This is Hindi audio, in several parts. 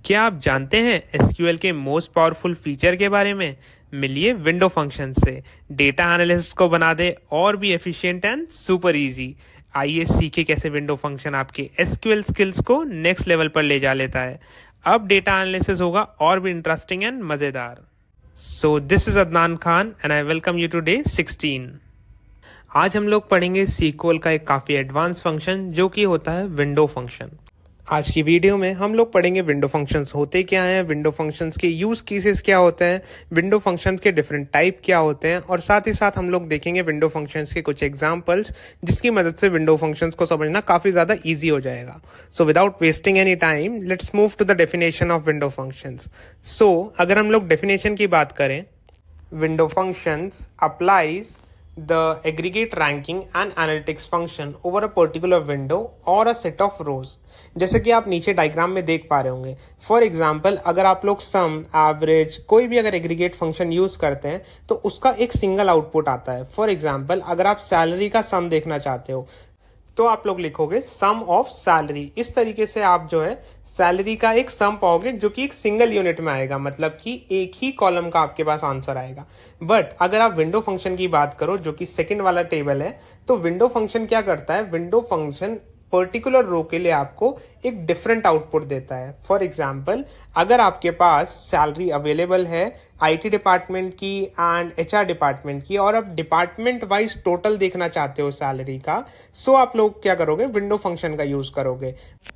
क्या आप जानते हैं एसक्यूएल के मोस्ट पावरफुल फीचर के बारे में? मिलिए विंडो फंक्शन से डेटा एनालिसिस को बना दे और भी एफिशिएंट एंड सुपर इजी। आइए सीखे कैसे विंडो फंक्शन आपके एसक्यूएल स्किल्स को नेक्स्ट लेवल पर ले जा लेता है। अब डेटा एनालिसिस होगा और भी इंटरेस्टिंग एंड मज़ेदार। So this is Adnan Khan and I welcome you to day 16। आज हम लोग पढ़ेंगे सीक्वल का एक काफ़ी एडवांस फंक्शन जो कि होता है विंडो फंक्शन। आज की वीडियो में हम लोग पढ़ेंगे विंडो फंक्शंस होते क्या हैं, विंडो फंक्शंस के यूज केसेस क्या होते हैं, विंडो फंक्शंस के डिफरेंट टाइप क्या होते हैं और साथ ही साथ हम लोग देखेंगे विंडो फंक्शंस के कुछ एग्जांपल्स जिसकी मदद से विंडो फंक्शंस को समझना काफ़ी ज़्यादा ईजी हो जाएगा। So without wasting any time let's move to the definition of window functions. So अगर हम लोग डेफिनेशन की बात करें, window functions applies the aggregate ranking and analytics function over a particular window or a set of rows। जैसे कि आप नीचे डायग्राम में देख पा रहे होंगे। फॉर एग्जाम्पल अगर आप लोग सम, एवरेज कोई भी अगर एग्रीगेट फंक्शन यूज करते हैं तो उसका एक सिंगल आउटपुट आता है। फॉर एग्जाम्पल अगर आप सैलरी का सम देखना चाहते हो तो आप लोग लिखोगे सम ऑफ सैलरी। इस तरीके से आप जो है सैलरी का एक सम पाओगे जो कि एक सिंगल यूनिट में आएगा, मतलब कि एक ही कॉलम का आपके पास आंसर आएगा। बट अगर आप विंडो फंक्शन की बात करो जो कि सेकंड वाला टेबल है, तो विंडो फंक्शन क्या करता है, विंडो फंक्शन पर्टिकुलर रो के लिए आपको एक डिफरेंट आउटपुट देता है। फॉर एग्जाम्पल अगर आपके पास सैलरी अवेलेबल है आईटी डिपार्टमेंट की एंड एचआर डिपार्टमेंट की और आप डिपार्टमेंट वाइज टोटल देखना चाहते हो सैलरी का, सो आप लोग क्या करोगे, विंडो फंक्शन का यूज करोगे।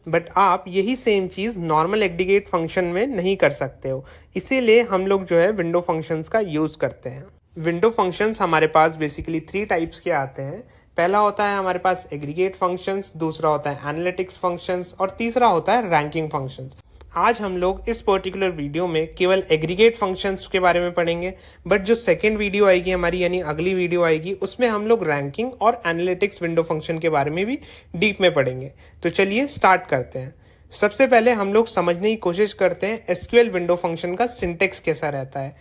बट आप यही सेम चीज नॉर्मल एग्रीगेट फंक्शन में नहीं कर सकते हो, इसीलिए हम लोग जो है विंडो फंक्शंस का यूज करते हैं। विंडो फंक्शंस हमारे पास बेसिकली 3 टाइप्स के आते हैं। पहला होता है हमारे पास एग्रीगेट फंक्शंस, दूसरा होता है एनालिटिक्स फंक्शंस और तीसरा होता है रैंकिंग फंक्शंस। आज हम लोग इस पर्टिकुलर वीडियो में केवल एग्रीगेट फंक्शंस के बारे में पढ़ेंगे, बट जो सेकंड वीडियो आएगी हमारी, यानी अगली वीडियो आएगी, उसमें हम लोग रैंकिंग और एनालिटिक्स विंडो फंक्शन के बारे में भी डीप में पढ़ेंगे। तो चलिए स्टार्ट करते हैं। सबसे पहले हम लोग समझने की कोशिश करते हैं एसक्यूएल विंडो फंक्शन का सिंटेक्स कैसा रहता है।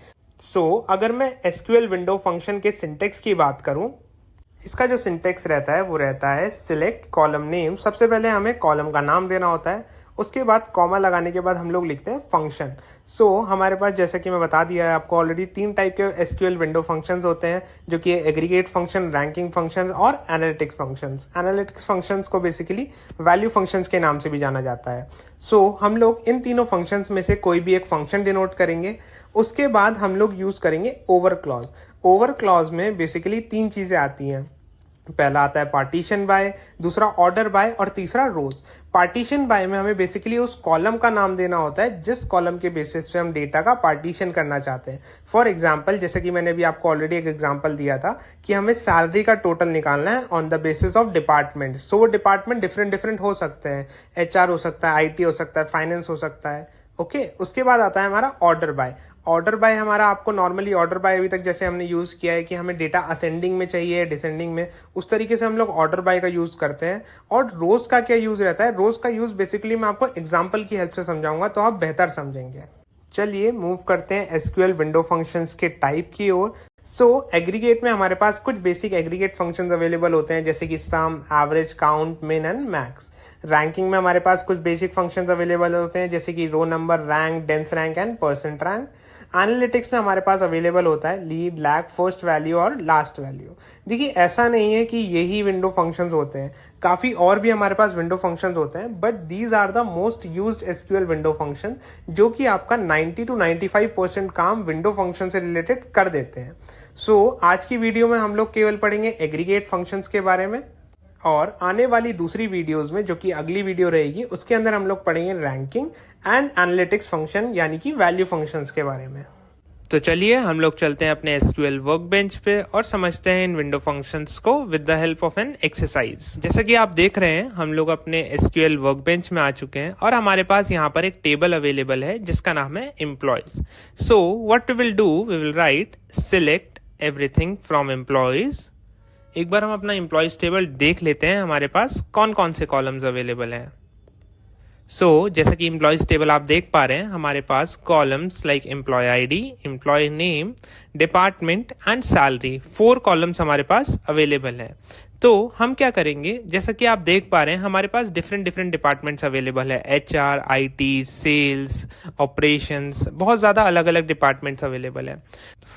अगर मैं एसक्यूएल विंडो फंक्शन के सिंटेक्स की बात करूं, इसका जो सिंटेक्स रहता है वो रहता है सिलेक्ट कॉलम नेम। सबसे पहले हमें कॉलम का नाम देना होता है, उसके बाद कॉमा लगाने के बाद हम लोग लिखते हैं फंक्शन। हमारे पास जैसा कि मैं बता दिया है आपको ऑलरेडी 3 टाइप के एसक्यूएल विंडो फंक्शंस होते हैं जो कि एग्रीगेट फंक्शन, रैंकिंग फंक्शन और एनालिटिक्स फंक्शंस। एनालिटिक्स फंक्शंस को बेसिकली वैल्यू फंक्शंस के नाम से भी जाना जाता है। हम लोग इन तीनों फंक्शंस में से कोई भी एक फंक्शन डिनोट करेंगे, उसके बाद हम लोग यूज करेंगे ओवर क्लॉज। ओवर क्लॉज में बेसिकली 3 चीजें आती हैं। पहला आता है पार्टीशन बाय, दूसरा ऑर्डर बाय और तीसरा रोज। पार्टीशन बाय में हमें बेसिकली उस कॉलम का नाम देना होता है जिस कॉलम के बेसिस पे हम डेटा का पार्टीशन करना चाहते हैं। फॉर एग्जांपल जैसे कि मैंने भी आपको ऑलरेडी एक एग्जांपल दिया था कि हमें सैलरी का टोटल निकालना है on the basis of department. वो डिपार्टमेंट डिफरेंट हो सकते हैं, एचआर हो सकता है, आईटी हो सकता है, फाइनेंस हो सकता है। ओके, उसके बाद आता है हमारा ऑर्डर बाय। ऑर्डर बाय हमारा आपको नॉर्मली ऑर्डर बाय अभी तक जैसे हमने यूज किया है कि हमें डेटा असेंडिंग में चाहिए, डिसेंडिंग में, उस तरीके से हम लोग ऑर्डर बाय का यूज करते हैं। और रोज का क्या यूज रहता है, रोज का यूज बेसिकली मैं आपको एग्जांपल की हेल्प से समझाऊंगा तो आप बेहतर समझेंगे। चलिए मूव करते हैं एसक्यूएल विंडो फंक्शंस के टाइप की ओर। एग्रीगेट में हमारे पास कुछ बेसिक एग्रीगेट फंक्शंस अवेलेबल होते हैं जैसे कि सम, एवरेज, काउंट, मिन एंड मैक्स। रैंकिंग में हमारे पास कुछ बेसिक फंक्शंस अवेलेबल होते हैं जैसे कि row number, rank, dense rank and percent rank. Analytics में हमारे पास अवेलेबल होता है लीड, लैग, फर्स्ट वैल्यू और लास्ट वैल्यू। देखिए ऐसा नहीं है कि यही विंडो फंक्शंस होते हैं, काफ़ी और भी हमारे पास विंडो फंक्शंस होते हैं, but these are the most used SQL window function जो कि आपका 90 to 95% काम विंडो फंक्शन से रिलेटेड कर देते हैं। आज की वीडियो में हम लोग केवल पढ़ेंगे एग्रीगेट फंक्शंस के बारे में, और आने वाली दूसरी वीडियोस में जो कि अगली वीडियो रहेगी उसके अंदर हम लोग पढ़ेंगे रैंकिंग एंड एनालिटिक्स फंक्शन यानी कि वैल्यू फंक्शंस के बारे में। तो चलिए हम लोग चलते हैं अपने एसक्यूएल वर्कबेंच पे और समझते हैं इन विंडो फंक्शंस को with the help of an exercise. जैसा कि आप देख रहे हैं हम लोग अपने एसक्यूएल वर्कबेंच में आ चुके हैं और हमारे पास यहाँ पर एक टेबल अवेलेबल है जिसका नाम है employees. What we will do, we will write select everything from employees. एक बार हम अपना एम्प्लॉयज टेबल देख लेते हैं हमारे पास कौन कौन से कॉलम्स अवेलेबल हैं। जैसा कि एम्प्लॉयज टेबल आप देख पा रहे हैं हमारे पास columns like employee ID, employee name, department and salary, 4 columns हमारे पास अवेलेबल है। तो हम क्या करेंगे, जैसा कि आप देख पा रहे हैं हमारे पास डिफरेंट डिपार्टमेंट्स अवेलेबल है, HR, IT, सेल्स, ऑपरेशंस, बहुत ज़्यादा अलग अलग डिपार्टमेंट्स अवेलेबल है।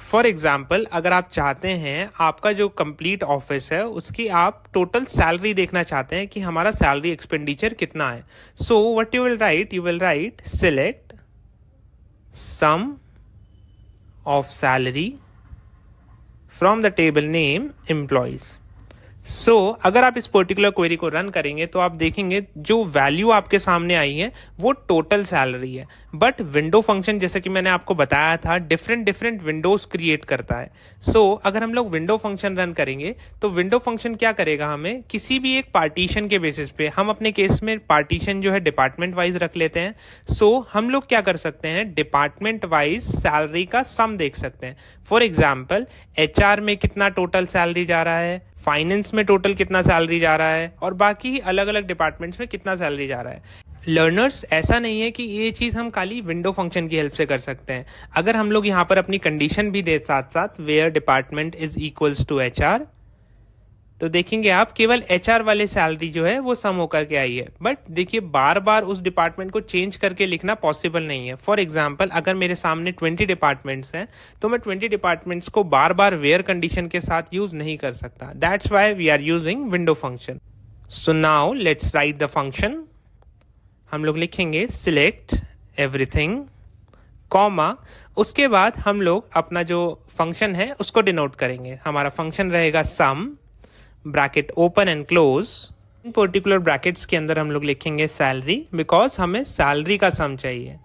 फॉर एग्जाम्पल, अगर आप चाहते हैं आपका जो कंप्लीट ऑफिस है उसकी आप टोटल सैलरी देखना चाहते हैं कि हमारा सैलरी एक्सपेंडिचर कितना है, so what you will write select sum of salary from the table name employees. So अगर आप इस पर्टिकुलर क्वेरी को रन करेंगे तो आप देखेंगे जो वैल्यू आपके सामने आई है वो टोटल सैलरी है, बट विंडो फंक्शन जैसे कि मैंने आपको बताया था डिफरेंट विंडोज क्रिएट करता है। सो अगर हम लोग विंडो फंक्शन रन करेंगे तो विंडो फंक्शन क्या करेगा, हमें किसी भी एक पार्टीशन के बेसिस पे, हम अपने केस में पार्टीशन जो है डिपार्टमेंट वाइज रख लेते हैं। सो हम लोग क्या कर सकते हैं, डिपार्टमेंट वाइज सैलरी का सम देख सकते हैं। फॉर एग्जाम्पल, HR में कितना टोटल सैलरी जा रहा है, फाइनेंस में टोटल कितना सैलरी जा रहा है, और बाकी अलग अलग डिपार्टमेंट्स में कितना सैलरी जा रहा है। लर्नर्स, ऐसा नहीं है कि ये चीज़ हम खाली विंडो फंक्शन की हेल्प से कर सकते हैं। अगर हम लोग यहाँ पर अपनी कंडीशन भी दे साथ साथ where department is equals to HR, तो देखेंगे आप केवल HR वाले सैलरी जो है वो सम होकर के आई है। बट देखिए बार बार उस डिपार्टमेंट को चेंज करके लिखना पॉसिबल नहीं है। फॉर एग्जाम्पल, अगर मेरे सामने 20 डिपार्टमेंट्स हैं तो मैं 20 डिपार्टमेंट्स को बार बार वेयर कंडीशन के साथ यूज नहीं कर सकता। That's why we are using window function. So now let's write the function. हम लोग लिखेंगे सिलेक्ट एवरीथिंग, कॉमा, उसके बाद हम लोग अपना जो फंक्शन है उसको डिनोट करेंगे। हमारा फंक्शन रहेगा sum, bracket open and close, इन पर्टिकुलर ब्रैकेट्स के अंदर हम लोग लिखेंगे सैलरी, बिकॉज हमें सैलरी का सम चाहिए।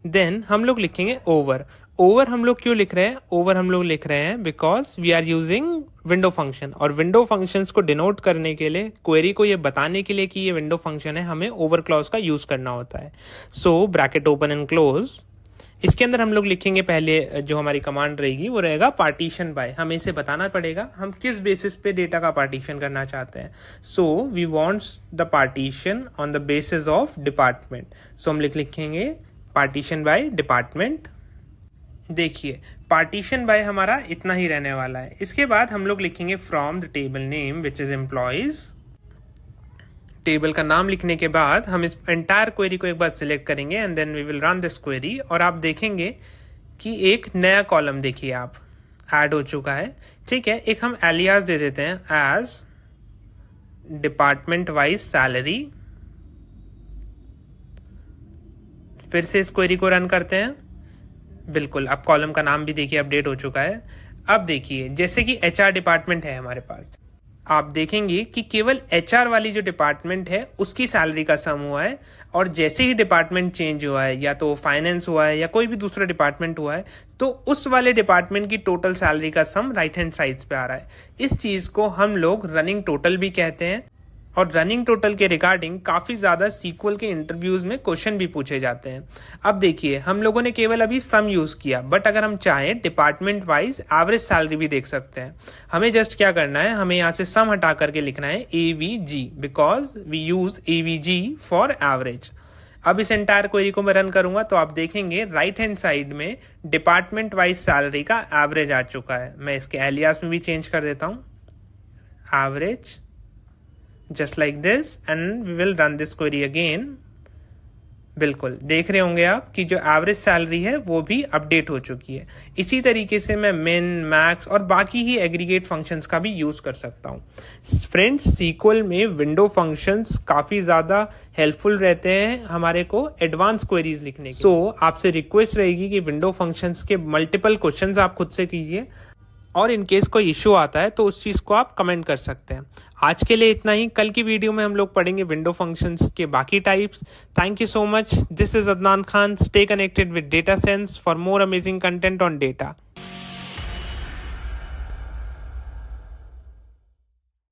देन हम लोग लिखेंगे ओवर। ओवर हम लोग क्यों लिख रहे हैं, ओवर हम लोग लिख रहे हैं because we are using window function, और विंडो फंक्शंस को डिनोट करने के लिए, क्वेरी को ये बताने के लिए कि ये विंडो फंक्शन है, हमें ओवर क्लॉज का यूज करना होता है। So bracket open and close, इसके अंदर हम लोग लिखेंगे पहले जो हमारी कमांड रहेगी वो रहेगा पार्टीशन बाय। हमें इसे बताना पड़ेगा हम किस बेसिस पे डेटा का पार्टीशन करना चाहते हैं। So we wants the partition on the basis of department. So हम लिखेंगे पार्टीशन बाय डिपार्टमेंट। देखिए पार्टीशन बाय हमारा इतना ही रहने वाला है। इसके बाद हम लोग लिखेंगे from the table name which is employees. Table का नाम लिखने के बाद हम इस एंटायर क्वेरी को एक बार सिलेक्ट करेंगे and then we will run this query, और आप देखेंगे कि एक नया कॉलम देखिए आप ऐड हो चुका है। ठीक है, एक हम एलियास दे देते हैं एज डिपार्टमेंट वाइज सैलरी। फिर से इस क्वेरी को रन करते हैं। बिल्कुल, अब कॉलम का नाम भी देखिए अपडेट हो चुका है। अब देखिए जैसे कि HR डिपार्टमेंट है हमारे पास, आप देखेंगे कि केवल HR वाली जो डिपार्टमेंट है उसकी सैलरी का सम हुआ है, और जैसे ही डिपार्टमेंट चेंज हुआ है, या तो फाइनेंस हुआ है या कोई भी दूसरा डिपार्टमेंट हुआ है, तो उस वाले डिपार्टमेंट की टोटल सैलरी का सम राइट हैंड साइड पे आ रहा है। इस चीज को हम लोग रनिंग टोटल भी कहते हैं, और रनिंग टोटल के रिगार्डिंग काफी ज्यादा सीक्वल के इंटरव्यूज में क्वेश्चन भी पूछे जाते हैं। अब देखिए हम लोगों ने केवल अभी सम यूज किया, बट अगर हम चाहें डिपार्टमेंट वाइज एवरेज सैलरी भी देख सकते हैं। हमें जस्ट क्या करना है, हमें यहाँ से सम हटा करके लिखना है AVG, because we use AVG for average. अब इस एंटायर क्वेरी को मैं रन करूंगा तो आप देखेंगे राइट हैंड साइड में डिपार्टमेंट वाइज सैलरी का एवरेज आ चुका है। मैं इसके एलियास में भी चेंज कर देता हूं, average, just like this, and we will run this query again। बिल्कुल देख रहे होंगे आप कि जो एवरेज सैलरी है वो भी अपडेट हो चुकी है। इसी तरीके से मैं मिन, मैक्स और बाकी ही एग्रीगेट फंक्शंस का भी यूज कर सकता हूँ। फ्रेंड्स, सीक्वल में विंडो फंक्शंस काफी ज्यादा हेल्पफुल रहते हैं हमारे को एडवांस क्वेरीज लिखने के। सो आपसे रिक्वेस्ट रहेगी कि विंडो फंक्शंस के मल्टीपल क्वेश्चंस आप खुद से कीजिए, और इन केस कोई इश्यू आता है तो उस चीज को आप कमेंट कर सकते हैं। आज के लिए इतना ही। कल की वीडियो में हम लोग पढ़ेंगे विंडो फंक्शंस के बाकी types. Thank you so much. This is Adnan Khan. Stay connected with data sense for more amazing content on data.